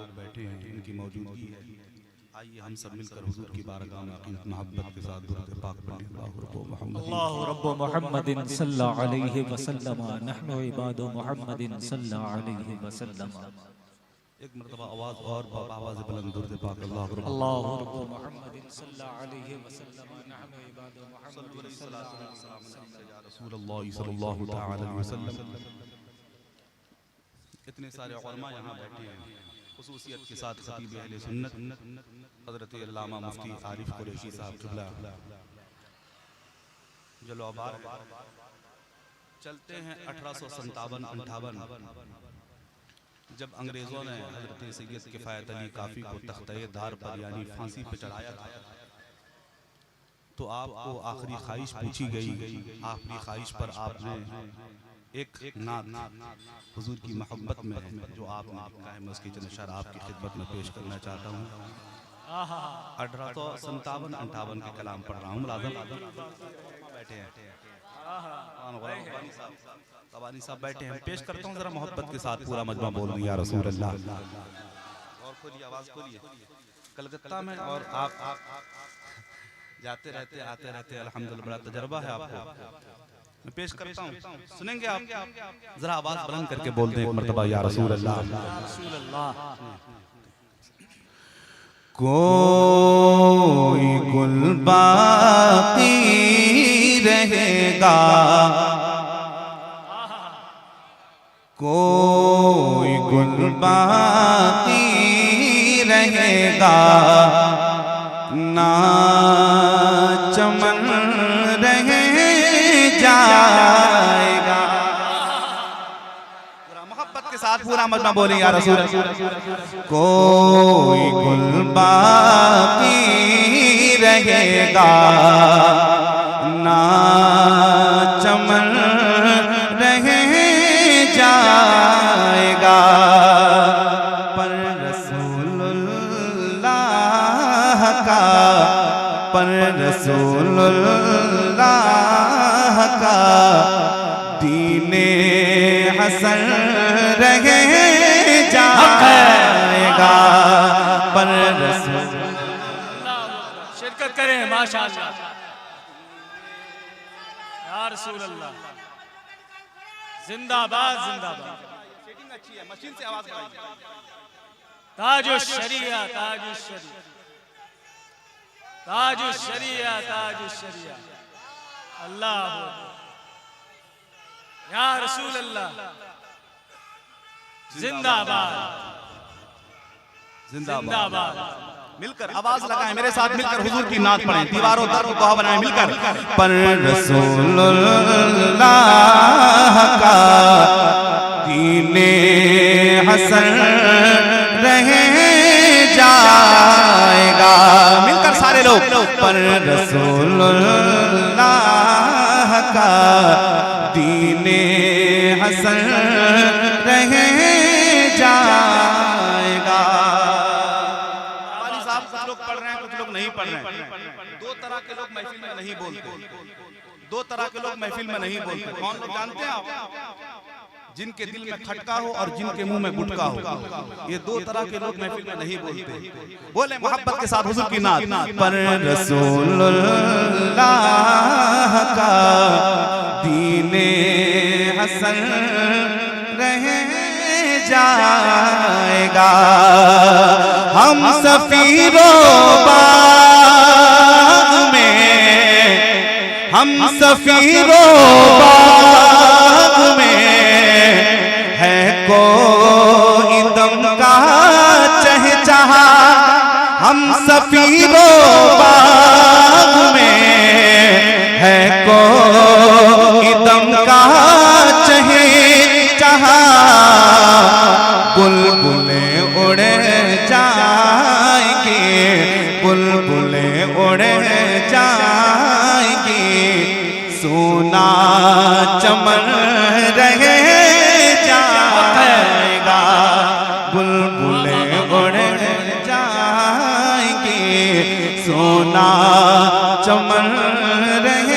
लोग बैठे हैं, इनकी मौजूदगी है। आइए हम सब मिलकर हुजूर की बारगाह में अक़ीदत मोहब्बत के साथ दुरूद पाक पढ़ें। अल्लाहु रब्बु मुहम्मदिन सल्लल्लाहु अलैहि वसल्लम नहनु इबादु मुहम्मदिन सल्लल्लाहु अलैहि वसल्लम। एक मर्तबा आवाज़ और आवाज़ बुलंद दुरूद पाक। अल्लाहु रब्बु मुहम्मदिन सल्लल्लाहु अलैहि वसल्लम नहनु इबादु मुहम्मदिन सल्लल्लाहु अलैहि वसल्लम। इतने सारे उलमा यहाँ बैठे हैं, खुसूसियत के साथ खतीब अहले सुन्नत हज़रत अल्लामा मुफ्ती आरिफ कुरैशी साहब क़िबला जलवाबार चलते हैं 1857-58 जब अंग्रेज़ों ने हज़रत सैयद किफ़ायत अली काफ़ी को तख्ते दार पर यानी फांसी पर चढ़ाया था, तो आपको आखिरी ख्वाहिश पूछी गई। आखिरी ख्वाहिश पर आपने एक नात हुजूर की मोहब्बत में है जो आपने लिखा है, मैं उसकी चंद अशआर आपकी खिदमत में पेश करना चाहता हूँ। 1857-58 के कलाम पढ़ रहा हूँ। मुलाज़िम बैठे हैं, तबानी साहब बैठे हैं, पेश करता हूँ जरा मोहब्बत के साथ। पूरा मजमा बोल रही या रसूल अल्लाह। और खोलिए, आवाज़ खोलिए। कलकत्ता में और आप जाते रहते आते रहते, अल्हम्दुलिल्लाह बड़ा तजर्बा है आपको। मैं पेश करता हूँ, सुनेंगे आप? जरा आवाज़ बुलंद करके बोल दें एक मर्तबा या रसूल अल्लाह। कोई गुल बाकी रहेगा, कोई गुल बाकी रहेगा, ना चमन रह जाएगा। मोहब्बत के साथ पूरा मजमा बोले या रसूल। कोई गुल बाकी रहेगा, ना चमन रह जाएगा, पर रसूलुल्लाह का, पर रसूलुल्लाह का दीने हसन रह जाएगा, पर शिरकत करें माशाअल्लाह या रसूल अल्लाह। जिंदाबाद जिंदाबाद। सेटिंग अच्छी है, मशीन से आवाज कराइए। ताजुश शरिया, ताजुश शरिया, ताजुश शरिया, ताजुश शरिया। अल्लाह या रसूल अल्लाह। जिंदाबाद जिंदाबाद। मिलकर आवाज लगाएं, मेरे साथ मिलकर हुजूर की नात पढ़ें, दीवारों दर को गवाह बनाएं मिलकर। पर रसूलुल्लाह का दीने हसन रह जाएगा। मिलकर सारे लोग। पर रसूलुल्लाह का दीने हसन रह जाएगा। कुछ लोग पढ़ रहे हैं, कुछ लोग नहीं पढ़ रहे हैं। दो तरह के लोग महफिल में नहीं बोलते, दो तरह के लोग महफिल में नहीं बोलते। कौन लोग जानते हैं आप? जिनके दिल में खटका हो और जिनके मुंह में गुटका हो, ये दो तरह के लोग महफिल में नहीं बोलते। बोले मोहब्बत के साथ हुजूर की नात। पर रसूलुल्लाह का दीने हसन रह जाएगा। हम सफीरों बाग में, हम सफीरों बाग में है कोई दम का चहचहा। हम सफीरों बाग में है कोई दम का चहचहा। बुलबुलें उड़े जाएंगे, बुलबुलें उड़े जाएंगी, सोना चमन रह जाएगा। बुलबुलें उड़े जाएंगी, सोना चमन रह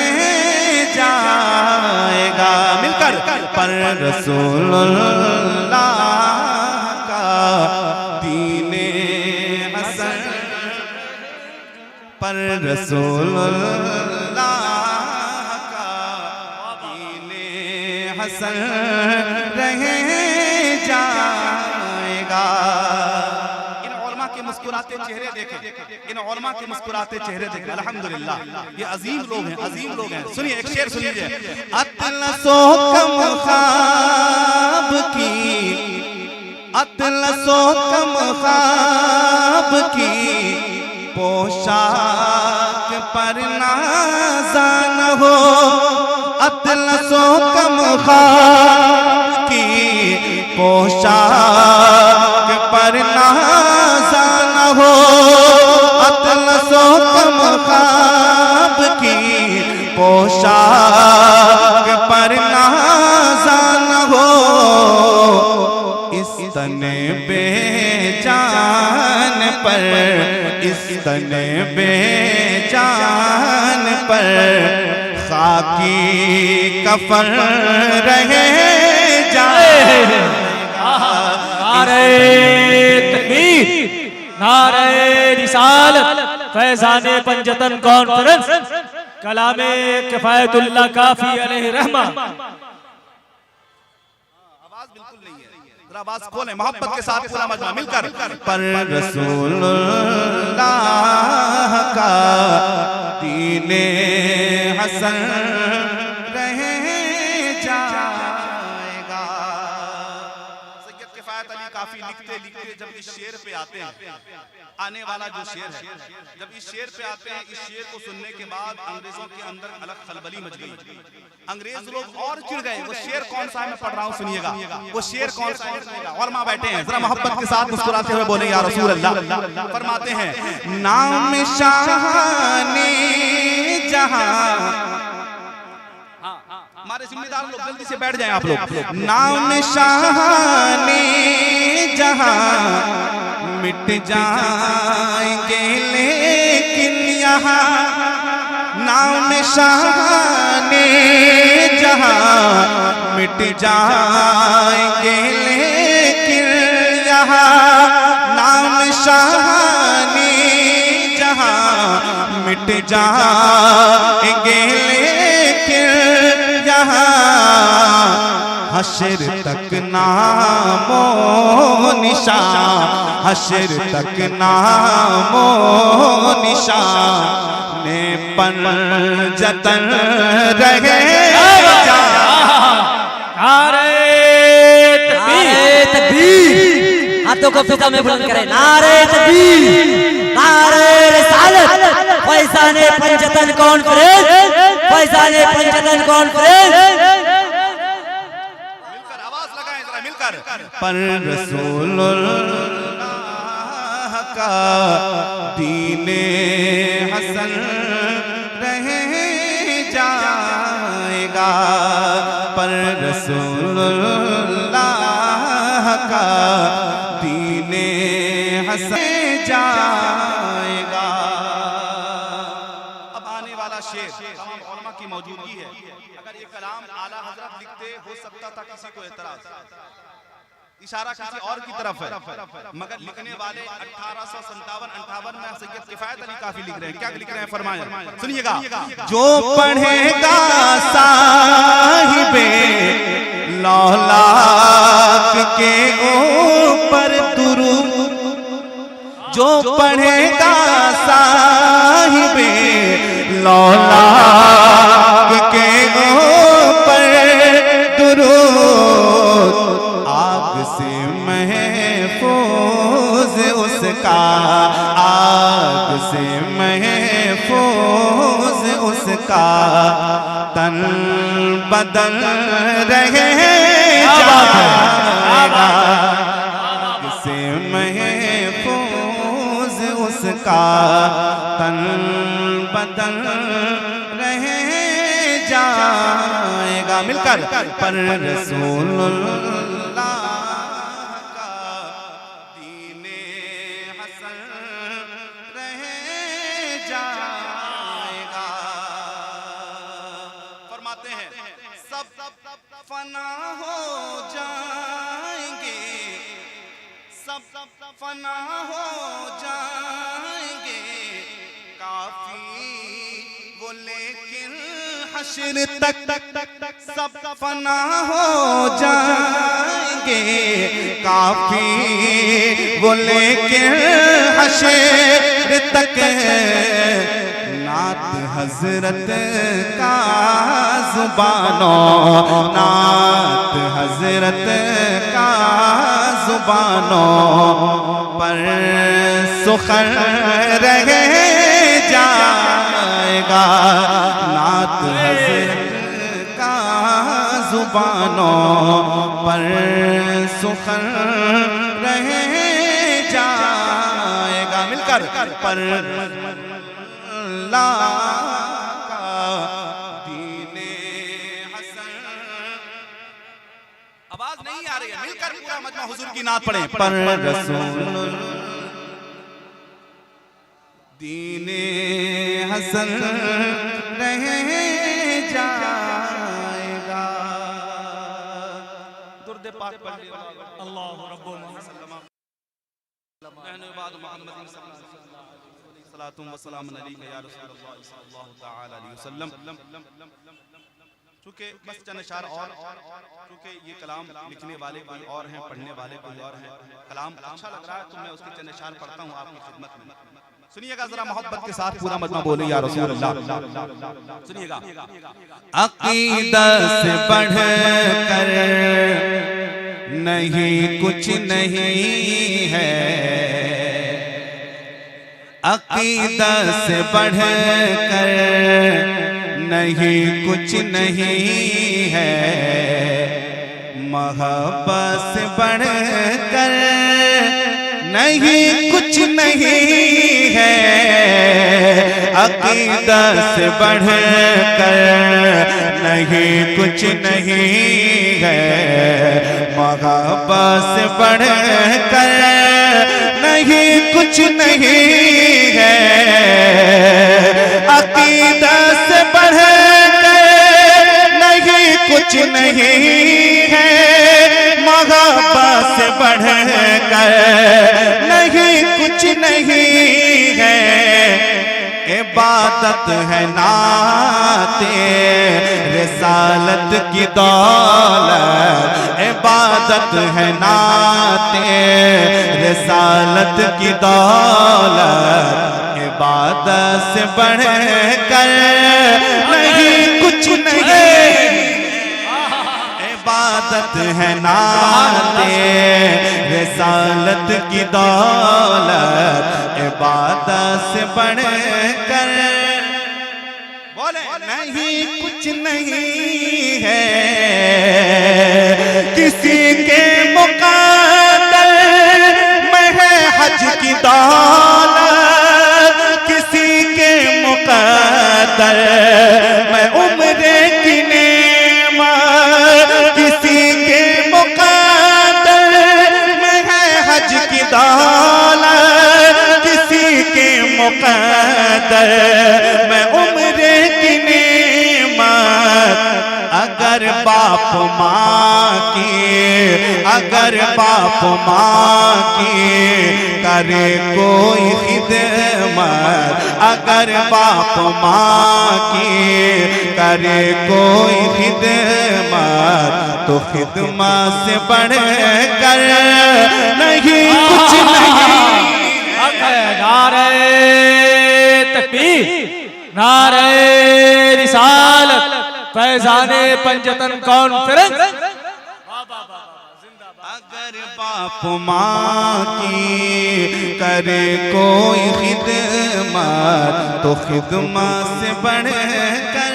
जाएगा। मिलकर पर रसूलुल्लाह का दीने हसन पर रसूलुल्लाह का दीने हसन रह जाएगा। इन उलमा के मुस्कुराते चेहरे देखें, इन उलमा के मुस्कुराते चेहरे देखें। अल्हम्दुलिल्लाह ये अजीम लोग हैं, अजीम लोग हैं। सुनिए एक शेर सुनिए। अतलसो कम ख्वाब की, अतलसो कम ख्वाब की पोशाक पर नाज़ा न हो। अतलसो कम ख्वाब की पोशाक पर नाज़ा न हो। अतलसो कम ख्वाब की पोशाक पर नाज़ा न हो। इस तने बेजान पर, इस तने बेजान पर खाकी कफन रहे जाए। नारे तकबीर, नारे रिसालत, फैज़ाने पंजतन कॉन्फ्रेंस, कलामे किफायतुल्लाह काफी अलैहि रहमा। आवाज बिल्कुल नहीं है, जरा आवाज खोलें मोहब्बत के साथ पूरा मजमा मिलकर। पर रसूलुल्लाह का दीने हसन रह जाएगा। सैयद किफायत अली काफी लिखते लिखते जब इस शेर पे आते हैं, आने वाला जो शेर है, जब इस शेर पे आते हैं, इस शेर को सुनने के बाद अंग्रेजों के अंदर अलग खलबली मच गई। अंग्रेज लोग और चिढ़ गए। वो शेर कौन सा है मैं पढ़ रहा हूँ, सुनिएगा। वो शेर कौन सा है? और माँ बैठे हैं, जरा मोहब्बत के साथ मुस्कुराते हुए बोले या रसूल अल्लाह। फरमाते हैं नाम शाने जहां, हमारे जिम्मेदार लोग जल्दी से बैठ जाएं आप लोग। नाम शाने जहां मिट जाएंगे लेकिन यहाँ, नाम शाने जहां मिट जाएंगे लेकिन यहाँ, नाम शाने जहां मिट जाएंगे लेकिन यहाँ, हश्र तक नामो निशान, हश्र तक नामो निशान ने पंजतन रहे जाएगा। नारे तकबीर, हाथों को फिजा में बुलंद करें। नारे तकबीर, नारे रिसालत, फैज़ाने पंजतन कॉन्फ्रेंस, फैज़ाने पंजतन कॉन्फ्रेंस। मिलकर आवाज लगाएं जरा मिलकर। पर रसूलुल्लाह का दीने हसन रह जाएगा। पर रसूलुल्लाह का दीने हसन जाएगा। अब आने वाला शेर तमाम उलमा की मौजूदगी है। अगर ये कलाम आला हजरत लिखते हो सकता था किसी को एतराज, इशारा किसी और की तरफ है, मगर लिखने वाले 1857-58 में सैयद किफायत अली काफी लिख रहे हैं। क्या लिख रहे हैं फरमाएं, सुनिएगा। जो पढ़ेगा साहिबे लौलाक के ऊपर दुरूद, जो पढ़ेगा साहिबे लौलाक के ऊपर दुरूद, आग से महफूज उसका, आग से महफूज उसका तन बदन रहे जाएगा। आग से महफूज उसका तन बदन रहे जाएगा। मिलकर पर रसूलुल्लाह का दीने हसन रहे जाएगा। फरमाते हैं सब फना हो जाएंगे, सब फना हो जाएंगे काफी वो, लेकिन हश्र तक सब फना हो जाएंगे काफी वो, लेकिन हश्र तक नात हजरत का जुबानों, नात हजरत का जुबानों पर सुखर रह जाएगा, नात हजरत का जुबानों पर सुखर रह जाएगा। मिलकर पर ला का दीने हसन। आवाज नहीं आ रही है, मिलकर पूरा मजमा हुजूर की नात पढ़ें। पर रसूल दीने हसन रह जाएगा। दुर्द पाक पढ़ लिया। अल्लाहु रब्बुल चूँकि बस चंद अशआर और, चूँकि ये कलाम लिखने वाले कोई और हैं, पढ़ने वाले कोई और हैं, कलाम अच्छा लग रहा है तो मैं उसके चंद अशआर पढ़ता हूँ आपकी खिदमत में। सुनिएगा जरा मोहब्बत के साथ, पूरा मजमा बोले या रसूल अल्लाह। सुनिएगा। अक़ीदा से बढ़ कर नहीं कुछ नहीं है, अक़ीदा से बढ़ कर नहीं कुछ नहीं है, मोहब्बत से बढ़ कर नहीं कुछ नहीं है, अक़ीदा से बढ़ कर नहीं कुछ नहीं है, मोहब्बत से बढ़ कर नहीं कुछ नहीं है, अक़ीदा से बढ़ कर नहीं कुछ नहीं है, मोहब्बत से बढ़ कर नहीं कुछ नहीं है, इबादत है नाते रिसालत की दौलत, इबादत है नाते रिसालत की दौलत, इबादत से बढ़ कर नहीं कुछ नहीं, इबादत है नाते रिसालत की दौलत, इबादत से बढ़ कर बोले नहीं कुछ नहीं है, किसी के मुक़द्दर में है हज की दौलत, किसी के मुक़द्दर में उम्रे की नेमत, किसी के मुक़द्दर में है हज की दौलत, किसी के मुक़द्दर में उम्रे की नेमत, अगर बाप माँ की, अगर बाप माँ की करे कोई खिदमत, अगर बाप माँ की करे कोई खिदमत, तो खिदमत से बढ़ कर नहीं कुछ नहीं। नारे तकबीर, नारे रिसालत, फैज़ाने पंजतन कॉन्फ्रेंस। अगर बाप माँ की करे कोई खिदमत, तो खिदमत से बढ़ कर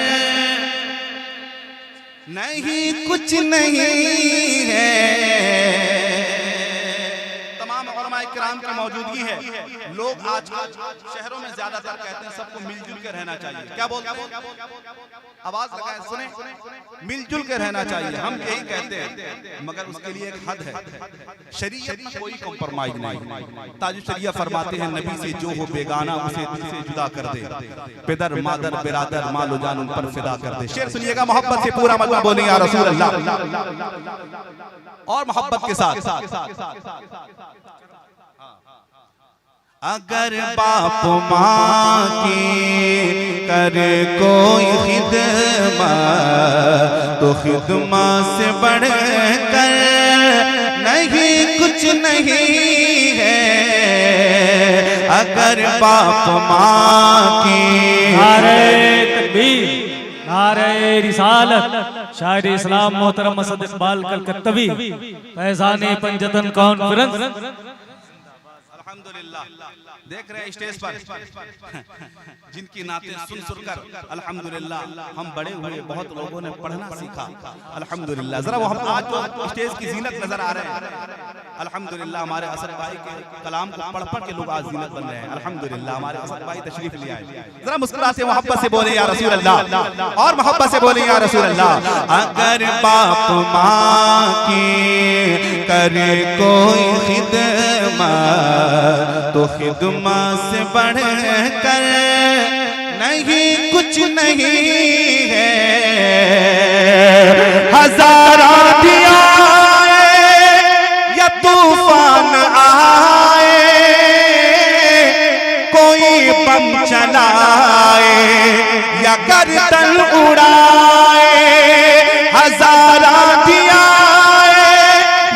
नहीं कुछ नहीं है। तमाम उलमा इकराम की मौजूदगी है। लोग आजकल शहरों में ज्यादातर कहते हैं सबको मिलजुल के रहना चाहिए। क्या बोलते हैं? आवाज लगाएं, सुने, मिलजुल के रहना चाहिए। हम यही कहते हैं, मगर उसके लिए एक हद है। शरीयत में कोई कॉम्प्रोमाइज नहीं। ताजुल शरिया फरमाते हैं, नबी से जो हो बेगाना उसे दिल से जुदा कर दे, पिदर मादर बिरादर मालो जान उन पर फिदा कर दे। शेर सुनिएगा, मोहब्बत से पूरा मजमा बोलेंगे या रसूल अल्लाह, और मोहब्बत के साथ। अगर बाप माँ की करे कोई खिदमत तो खिदमत से बढ़ कर नहीं कुछ नहीं है। अगर बाप माँ की नारे तकबीर, नारे रिसालत, शायर इस्लाम मोहतरम असद इकबाल कलकत्तवी, फैज़ान पंजतन कॉन्फ्रेंस। अल्हम्दुलिल्लाह देख रहे हैं स्टेज पर जिनकी नाते सुन सुनकर अल्हम्दुलिल्लाह हम बड़े हुए, बहुत लोगों ने पढ़ना सीखा अल्हम्दुलिल्लाह। जरा वो हम आज जो स्टेज की जीनत नजर आ रहे हैं अल्हम्दुलिल्लाह, हमारे असद भाई के कलाम को पढ़ पढ़ के लोग आज जीनत बन रहे हैं अल्हम्दुलिल्लाह। हमारे असद भाई तशरीफ ले आए, जरा मुस्कुरा से मोहब्बत से बोले या रसूल अल्लाह, और मोहब्बत से बोले या रसूल अल्लाह। अगर बाप माँ की करे कोई खिदमत तो खिदमत से बढ़ कर नहीं कुछ नहीं है। हजारा दिया या तूफान आए, कोई बम चलाए या गर्दन उड़ाए, हजारा दिया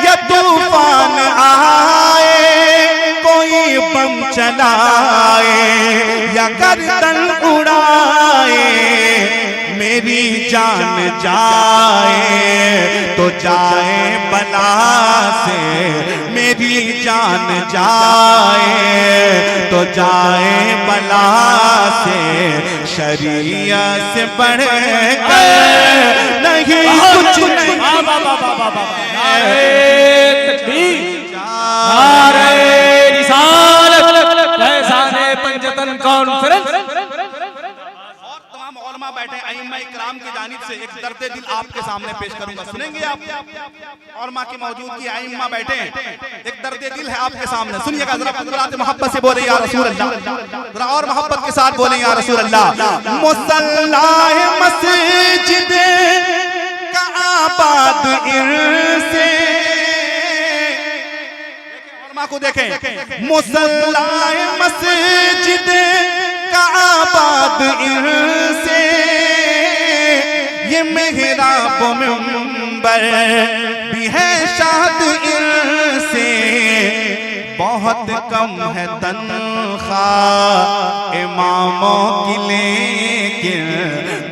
या तूफान आए, कोई बम चलाए या गर्दन उड़ाए, मेरी जान जाए तो जाए बला से, मेरी जान जाए तो जाए बला से, शरीयत से बढ़ कर नहीं कुछ नहीं। नारे तकबीर, नारे रिसालत, फैज़ान पंजतन कॉन्फ्रेंस। और तमाम उलमा बैठे अइम्मा इकराम की जानिब से एक दर्द दिल आपके सामने पेश करूंगा, सुनेंगे आप। उलमा की मौजूदगी अइम्मा बैठे, एक दर्द दिल है आपके सामने, सुनिएगा जरा। कुदरत मोहब्बत से बोले या रसूल अल्लाह, जरा और मोहब्बत के साथ बोले या रसूल अल्लाह। मुसल्लाह मस्जिद का आबाद इरसे, उलमा को देखें, मुसल्लाह मस्जिद का आबाद इरसे, ये मेहराब मिंबर भी है शाद इनसे। बहुत कम है तनख्वाह इमामों की लेकिन,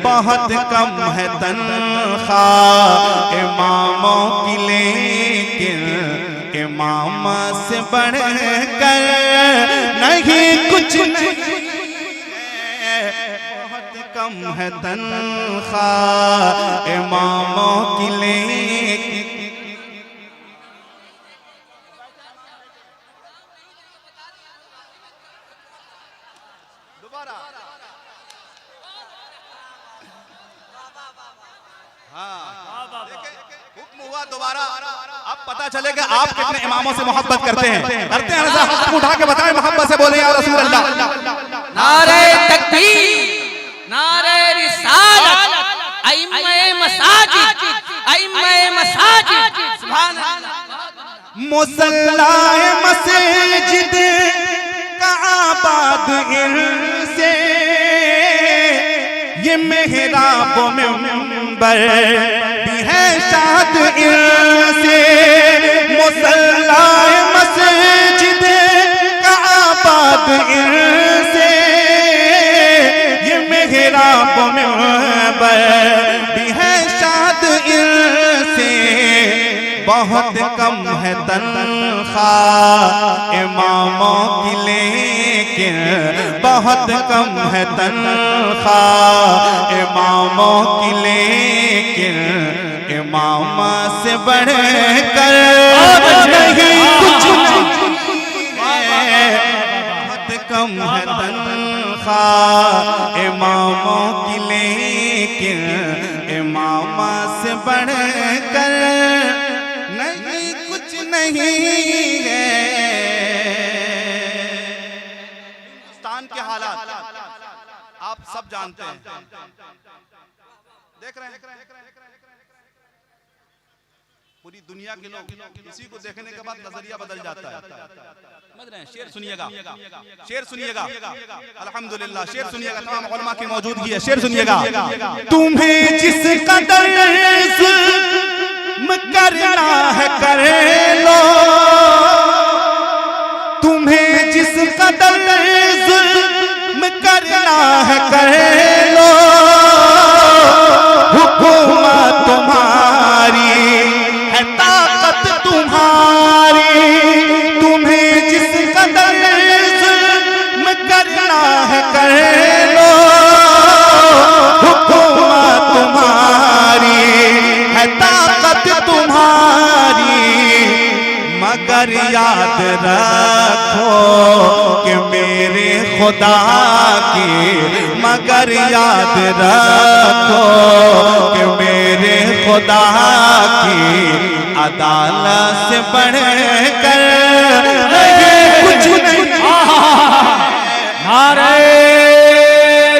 बहुत कम है तनख्वाह इमामों की लेकिन, इमाम से बढ़ कर नहीं कुछ नहीं। कम है तनख्वाह इमामों की लेकिन, दोबारा हुक्म हुआ दोबारा। अब पता चलेगा आप कितने इमामों से मोहब्बत करते हैं। करते हैं ना, हाथ उठा के बताएं, मोहब्बत से बोले या रसूल अल्लाह। नारे तकबीर, नारे रिसालत, अइम्मे मसाजिद, अइम्मे मसाजिद, सुभान अल्लाह। मुसल्लाह मस्जिद का आबाद इनसे, ये मेहराब मिंबर भी है शाद इनसे। मुसल्लाह मस्जिद का आबाद इनसे, ये मेहराब मिंबर भी है शाद इनसे। बहुत कम है तनख्वाह इमामों की लेकिन, बहुत कम है तनख्वाह इमामों की लेकिन, इमाम से बढ़ कर नहीं कुछ नहीं। बहुत कम है तनख्वाह इमामों की लेकिन, इमाम से बढ़ कर नहीं कुछ नहीं है। हिंदुस्तान के हालात आप सब जानते हैं, देख रहे हैं। पूरी दुनिया के लोग किसी को देखने के बाद नजरिया बदल जाता है। समझ रहे हैं? शेर सुनिएगा, शेर सुनिएगा, अल्हम्दुलिल्लाह शेर सुनिएगा, तमाम उलमा की मौजूदगी है, शेर सुनिएगा। तुम्हें जिस कदर जुल्म करना है कर लो, तुम्हें जिस कदर जुल्म करना है कर लो, हुकूमत तुम्हारी है ताकत तुम्हारी, तुम्हें जिस कदर जुल्म करना है कर लो, हुकूमत तुम्हारी है ताकत तुम्हारी, मगर याद रखो कि मेरे खुदा की, मगर याद रखो कि मेरे खुदा की अदालत से बढ़कर कुछ नहीं। नारे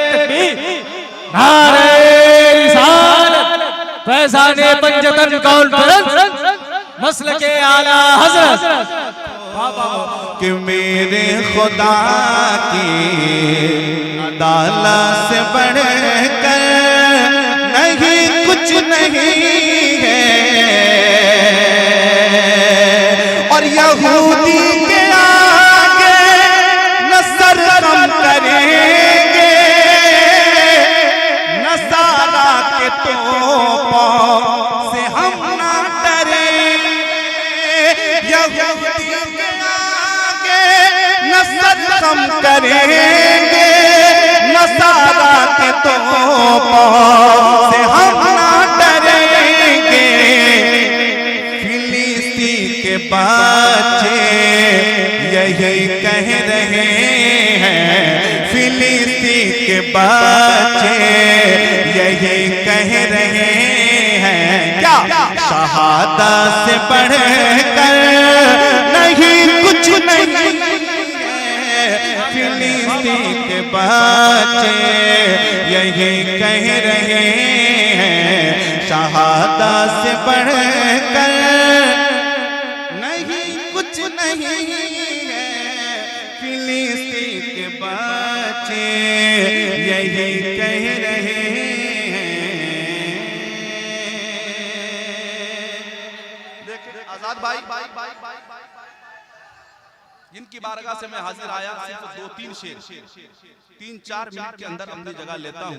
तकबीर, नारे रिसालत, फैज़ाने पंजतन कॉन्फ्रेंस, मसलके आला हज़रत, कि मेरे खुदा की अदालत से बढ़कर नहीं कुछ नहीं है, और यहूदी के आगे न सर कम करेंगे, नसारा के तोपों से हम ना डरेंगे, यहूदी के आगे न सर कम करेंगे, नसारा के तोपों से हम ना डरेंगे, फिलिस्तीन के बच्चे यही कह रहे हैं, फिलिस्तीन के बच्चे यही कह रहे हैं, क्या शहादत से बढ़कर नहीं कुछ नहीं है, फिलिस्तीन के बच्चे यही कह रहे हैं, शहादत से बढ़कर नहीं कुछ नहीं है, फिलिस्तीन के बच्चे यही कह रहे हैं। देखिए आजाद भाई, जिनकी बारगाह से मैं हाजिर आया, सिर्फ 2-3 शेर 3-4 मिनट के अंदर अपनी जगह लेता हूं,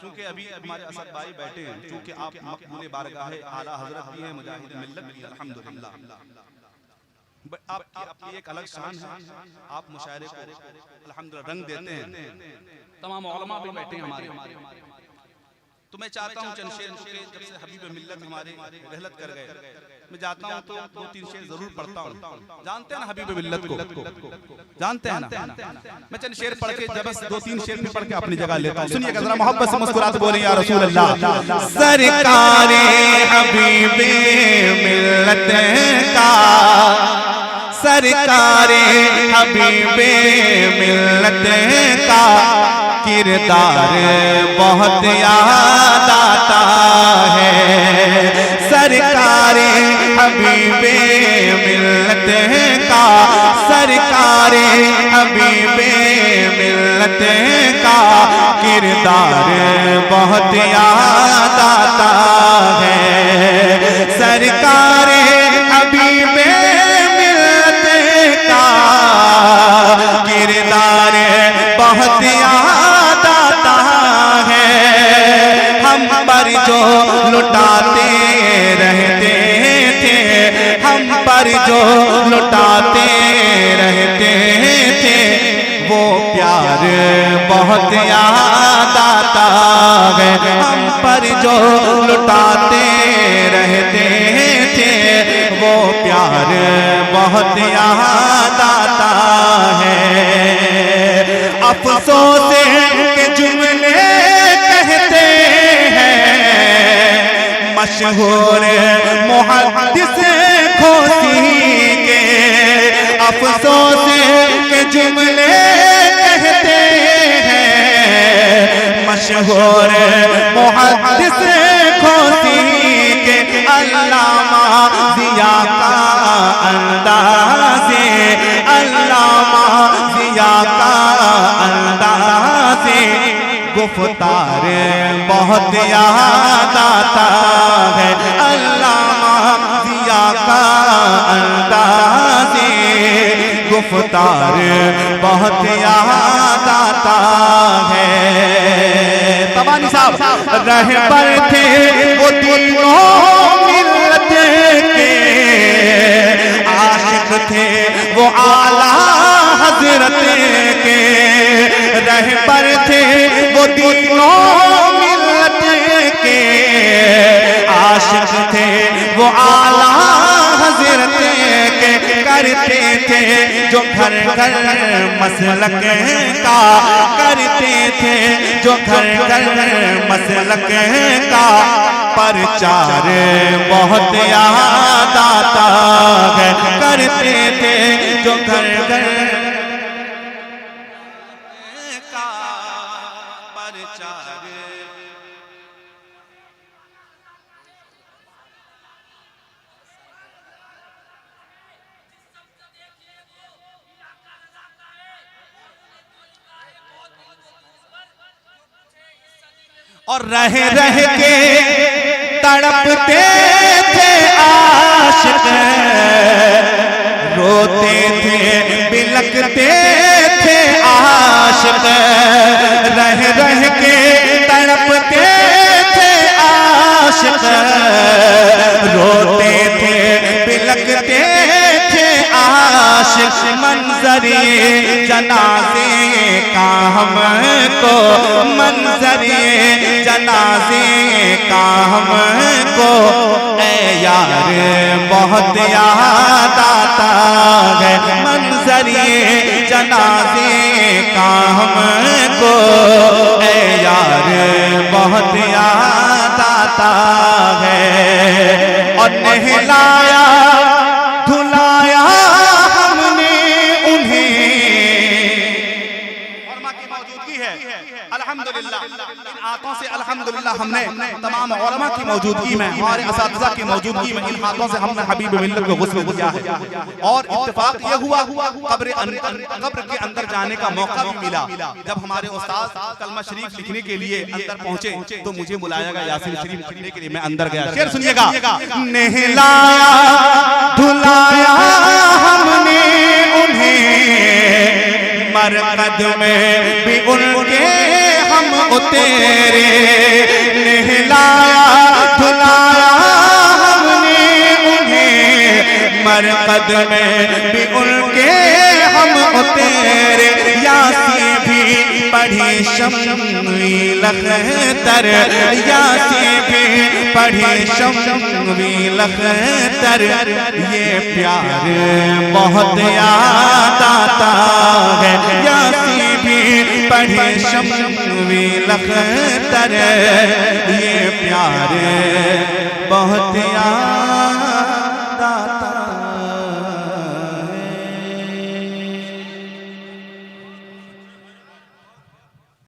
क्योंकि अभी हमारे असद भाई बैठे हैं, क्योंकि आप मकबूल बारगाह है, आला हजरत भी हैं, मुजाहिद मिल्लत भी हैं, अल्हम्दुलिल्लाह। आपकी अपनी एक अलग शान है, आप मुशायरे को अल्हम्दुलिल्लाह रंग देते हैं, तमाम उलमा भी बैठे हैं हमारे। तो मैं चाहता हूं चंद शेर, जब से हबीब मिल्लत हमारे रहलत कर गए, मैं जाता हूं तो 2-3 शेर जरूर पढ़ता हूं। जानते हैं ना हबीब मिल्लत को, जानते हैं ना? मैं चंद शेर पढ़ के, जब 2-3 शेर भी पढ़ के अपनी जगह लेता हूं। सुनिएगा जरा, मोहब्बत से मुस्कुराते बोले या रसूल अल्लाह। सरकारे हबीबे मिल्लत का, सरकारे हबीबे मिल्लत का किरदार बहुत याद आता है, सरकारे हबीबे मिल्लत का, सरकारे हबीबे मिल्लत का किरदार बहुत याद आता है, सरकारे हबीबे मिल्लत का किरदार बहुत याद आता है, हम पर जो लुटाते रहते थे, हम पर जो लुटाते रहते थे, वो प्यार बहुत याद आता है, हम पर जो लुटाते रहते थे, वो प्यार बहुत याद आता है। अफसोस के जुमले कहते हैं मशहूर मुहद्दिस खोसी के, अफसोस के जुमले कहते हैं मशहूर मुहद्दिस खोसी के, अल्लामा अल्लामा ज़िया का अंदाज़े गुफ्तार बहुत याद आता है। अल्लामा ज़िया का अंदाज़े गुफ्तार बहुत याद आता है। तबानी साहब रहबर थे वो तीनों मिल्लत के, आशिक थे वो आला हजरत के। रहबर थे वो तीनों मिल्लत के, आशिक थे वो आला हजरत के। करते थे जो घर घर मसलक का, करते थे जो घर घर मसलक का। प्रचार बहुत याद आता है। करते थे जो घर घर का प्रचार। और रह रह के तड़पते थे आशिक, रोते थे बिलखते थे आशिक। रह रह के तड़पते थे आशिक, रोते थे बिलखते थे आशिक। मंजरिए जनाजे का हमको, मंजरिए जनाजे का हमको ऐ यार बहुत याद आता है। मंजरिए जनाजे का हमको ऐ यार बहुत याद आता है। और नहलाया धुलाया हमने उन्हें, और मां की मौजूदगी है अल्हम्दुलिल्लाह। इन हाथों से अल्हम्दुलिल्लाह हमने तमाम उलमा की मौजूदगी में, हमारे असातिज़ा की मौजूदगी में, इन हाथों से हमने हबीब मिल्लत को गुस्ल किया है। और इत्तेफाक ये हुआ कब्र के अंदर जाने का मौका भी मिला। जब हमारे उस्ताद कलमा शरीफ लिखने के लिए अंदर पहुंचे तो मुझे बुलाया गया यासीन शरीफ लिखने के लिए। मैं अंदर गया। शेर सुनिएगा। नहलाया धुलाया हमने उन्हें, मरकद में भी उनके हम उतेरे। नहलाया धुलाया हमने उन्हें, मरकद में भी उनके हम उतेरे। यासीन भी पढ़ी शम्वी लखतर, यासीन भी पढ़ी शम्वी लखतर। ये प्यार बहुत याद आता है। यासीन भी पढ़ी शम्वी लखतर, ये प्यार बहुत याद